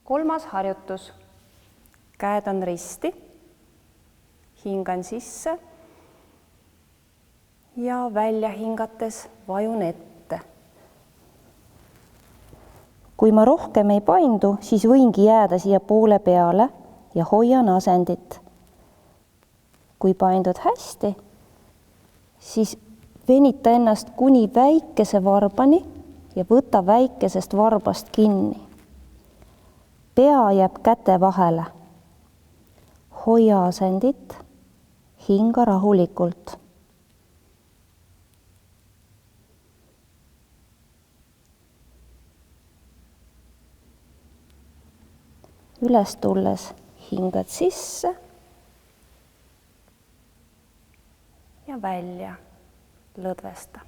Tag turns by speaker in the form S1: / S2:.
S1: 3. harjutus. Käed on risti. Hingan sisse ja välja hingates vajun ette. Kui ma rohkem ei paindu, siis võingi jääda siia poole peale ja hoian asendit. Kui paindud hästi, siis venita ennast kuni väikese varbani ja võta väikesest varbast kinni. Pea jääb käte vahele. Hoia asendit, hinga rahulikult. Üles tulles hingad sisse ja välja lõdvesta.